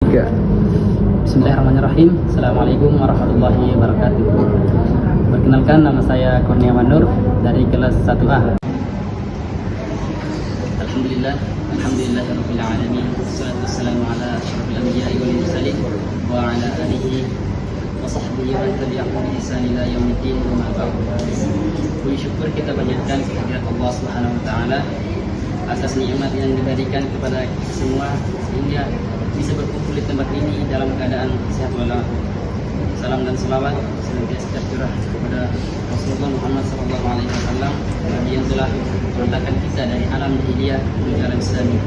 Ya. Bismillahirrahmanirrahim. Assalamualaikum warahmatullahi wabarakatuh. Perkenalkan, nama saya Kurnia Manur dari kelas 1A. Alhamdulillahirabbil alamin. Wassalatu wassalamu ala asyrofil anbiya'i wal mursalin wa ala alihi wa sahbihi wa tabi'ahum bi ihsan ila yaumiddin wa ma ba'd. Puji syukur kita panjatkan kehadirat Allah Subhanahu wa taala atas nikmat yang diberikan kepada kita semua sehingga bisa berkumpul di tempat ini dalam keadaan sehat walafiat. Salam dan selawat senantiasa tercurah kepada Rasulullah Muhammad SAW yang telah mengantarkan kita dari alam jahiliyah menuju alam Islami.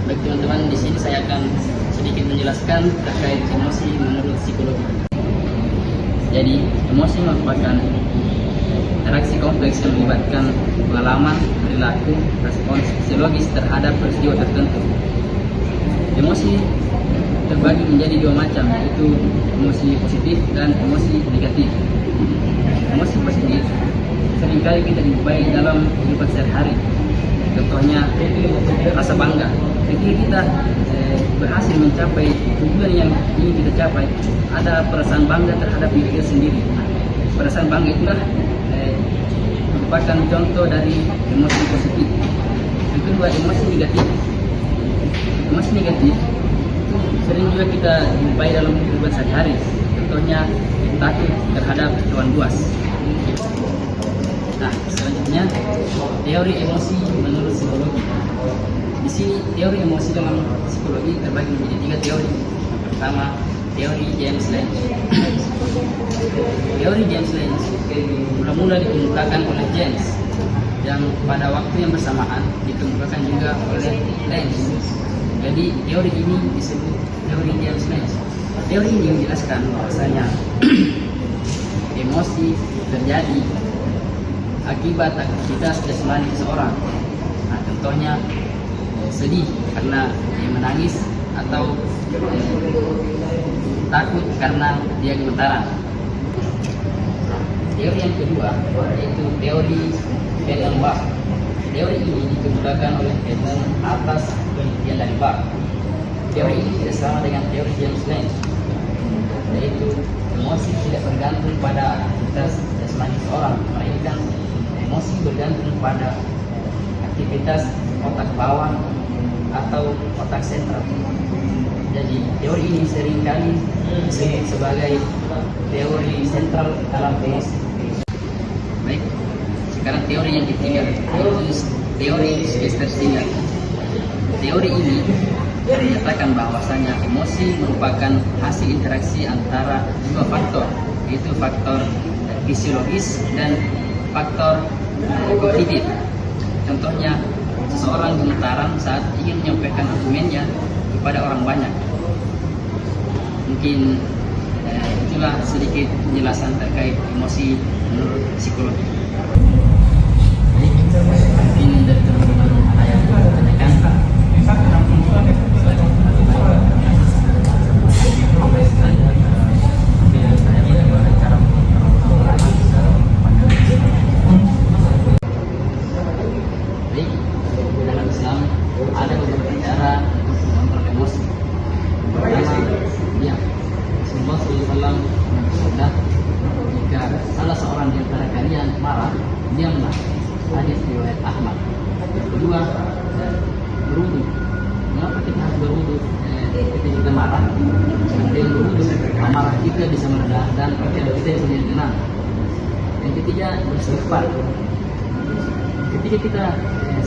Baik teman-teman, di sini saya akan sedikit menjelaskan terkait emosi menurut psikologi. Jadi, emosi merupakan interaksi kompleks yang melibatkan pengalaman, perilaku, respons fisiologis terhadap peristiwa tertentu. Emosi terbagi menjadi dua macam, yaitu emosi positif dan emosi negatif. Emosi positif seringkali kita jumpai dalam kehidupan sehari-hari. Contohnya rasa bangga. Ketika kita berhasil mencapai tujuan yang ingin kita capai, ada perasaan bangga terhadap diri kita sendiri. Perasaan bangga itulah merupakan contoh dari emosi positif. Yang kedua, emosi negatif. Emosi negatif itu sering juga kita jumpai dalam kehidupan sehari-hari. Contohnya takut terhadap hewan buas. Nah, selanjutnya teori emosi menurut psikologi. Di sini teori emosi dalam psikologi terbagi menjadi tiga teori. Yang pertama, teori James Lange. Teori James Lange mula-mula dikemukakan oleh James yang pada waktu yang bersamaan dikemukakan juga oleh Lange. Jadi teori ini disebut teori James Lange. Teori ini menjelaskan bahwasanya emosi terjadi akibat aktivitas jasmani seseorang. Nah, contohnya sedih karena dia menangis atau takut karena dia gemetaran. Teori yang kedua yaitu teori Fehrenbach. Teori ini dikemukakan oleh Fehrenbach atas penelitian dari Bach. Teori ini tidak sama dengan teori James Lange, yaitu emosi tidak bergantung pada aktivitas jasmani seseorang, melainkan emosi bergantung pada aktivitas otak bawah atau otak sentral. Jadi teori ini seringkali disebut sebagai teori sentral dalam emosi. Baik, sekarang teori yang ketiga yaitu teori Schuster-Singer. Teori ini menyatakan bahwasanya emosi merupakan hasil interaksi antara dua faktor, yaitu faktor fisiologis dan faktor kognitif. Contohnya, seseorang gemetaran saat ingin menyampaikan argumennya kepada orang banyak. Mungkin itulah sedikit penjelasan terkait emosi menurut psikologi. Mungkin dari teman-teman ada yang ditanyakan. Dalam Islam ada beberapa cara untuk mengontrol emosi. Pertama, diam. Rasulullah SAW bersabda, jika salah seorang di antara kalian marah, diamlah. Hadis riwayat Ahmad. Yang kedua, berwudu. Mengapa kita harus berwudu? Ketika kita marah, dengan berwudu, amarah kita bisa meredah dan pikiran kita bisa menjadi tenang. Yang ketiga, beristighfar. Ketika kita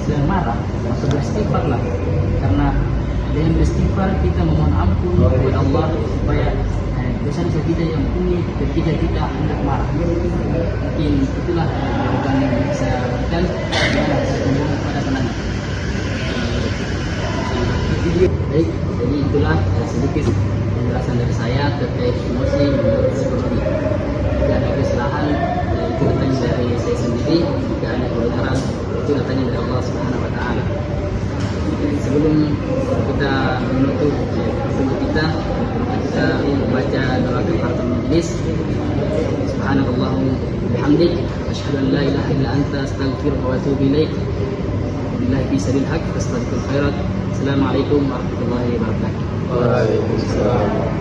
sedang marah, maka beristighfarlah, karena dengan beristighfar kita memohon ampun kepada Allah supaya dosa-dosa kita yang ampuni ketika kita hendak marah. Mungkin itulah jawaban yang bisa berikan pada penanya. Baik, jadi itulah sedikit penjelasan dari saya terkait emosi menurut psikologi. Jika ada kesalahan, itu datangnya dari saya sendiri. Jika ada kebenaran, itu datangnya dari Allah Subhanahu wa taala. Sebelum kita menutup pertemuan kita membaca doa kafaratul majlis. Subhanallahumma bihamdik, asyhadu an la ilaha illa anta, astaghfiruka wa atubu ilaik. Billahi fi sabilil haq, fastabiqul khairat. Assalamualaikum warahmatullahi wabarakatuh. Waalaikumsalam.